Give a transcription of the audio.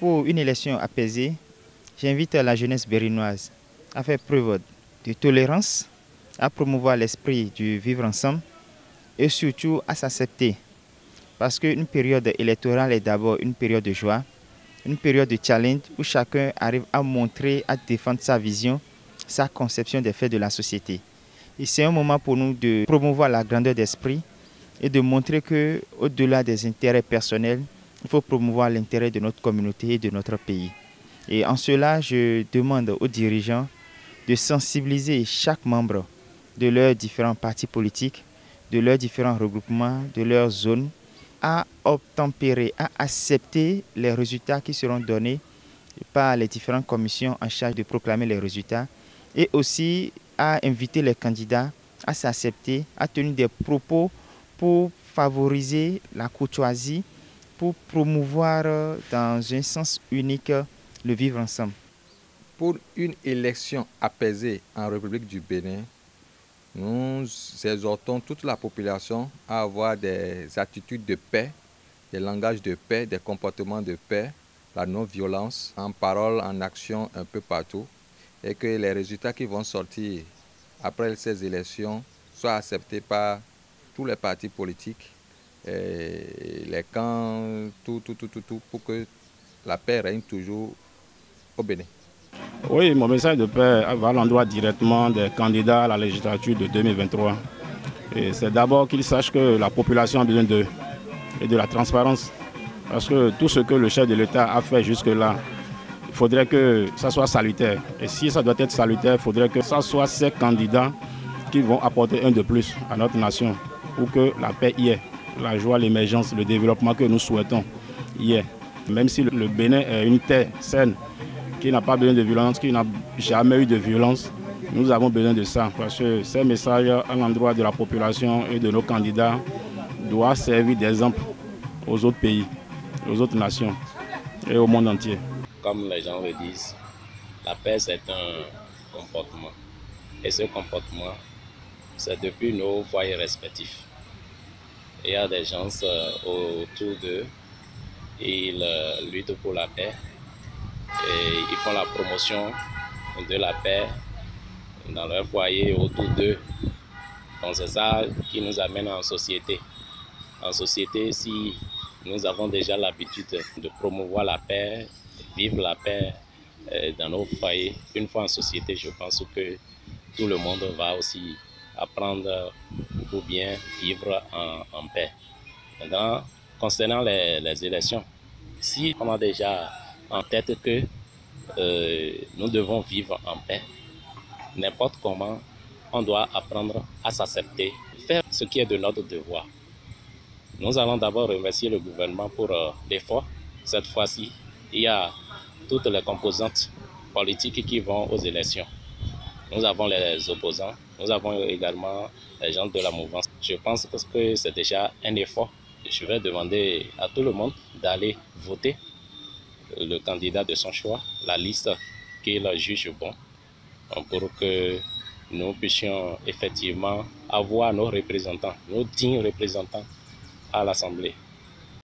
Pour une élection apaisée, j'invite la jeunesse berinoise à faire preuve de tolérance, à promouvoir l'esprit du vivre ensemble et surtout à s'accepter. Parce qu'une période électorale est d'abord une période de joie, une période de challenge où chacun arrive à montrer, à défendre sa vision, sa conception des faits de la société. Et c'est un moment pour nous de promouvoir la grandeur d'esprit et de montrer qu'au-delà des intérêts personnels, il faut promouvoir l'intérêt de notre communauté et de notre pays. Et en cela, je demande aux dirigeants de sensibiliser chaque membre de leurs différents partis politiques, de leurs différents regroupements, de leurs zones, à obtempérer, à accepter les résultats qui seront donnés par les différentes commissions en charge de proclamer les résultats et aussi à inviter les candidats à s'accepter, à tenir des propos pour favoriser la courtoisie, pour promouvoir dans un sens unique le vivre ensemble. Pour une élection apaisée en République du Bénin, nous exhortons toute la population à avoir des attitudes de paix, des langages de paix, des comportements de paix, la non-violence, en parole, en action, un peu partout, et que les résultats qui vont sortir après ces élections soient acceptés par tous les partis politiques, les camps, tout, pour que la paix règne toujours au Bénin. Oui, mon message de paix va à l'endroit directement des candidats à la législature de 2023. C'est d'abord qu'ils sachent que la population a besoin d'eux et de la transparence. Parce que tout ce que le chef de l'État a fait jusque-là, il faudrait que ça soit salutaire. Et si ça doit être salutaire, il faudrait que ça soit ces candidats qui vont apporter un de plus à notre nation pour que la paix y est, la joie, l'émergence, le développement que nous souhaitons y est. Même si le Bénin est une terre saine, qui n'a pas besoin de violence, qui n'a jamais eu de violence, nous avons besoin de ça. Parce que ces messages à l'endroit de la population et de nos candidats doivent servir d'exemple aux autres pays, aux autres nations et au monde entier. Comme les gens le disent, la paix c'est un comportement. Et ce comportement, c'est depuis nos foyers respectifs. Il y a des gens autour d'eux, ils luttent pour la paix. Et ils font la promotion de la paix dans leur foyer autour d'eux. Donc c'est ça qui nous amène en société. En société, si nous avons déjà l'habitude de promouvoir la paix, de vivre la paix dans nos foyers, une fois en société, je pense que tout le monde va aussi apprendre pour bien vivre en paix. Maintenant, concernant les élections, si on a déjà en tête que nous devons vivre en paix, n'importe comment, on doit apprendre à s'accepter, faire ce qui est de notre devoir. Nous allons d'abord remercier le gouvernement pour l'effort. Cette fois-ci, il y a toutes les composantes politiques qui vont aux élections. Nous avons les opposants, nous avons également les gens de la mouvance. Je pense que c'est déjà un effort. Je vais demander à tout le monde d'aller voter le candidat de son choix, la liste qu'il juge bon, pour que nous puissions effectivement avoir nos représentants, nos dignes représentants à l'Assemblée.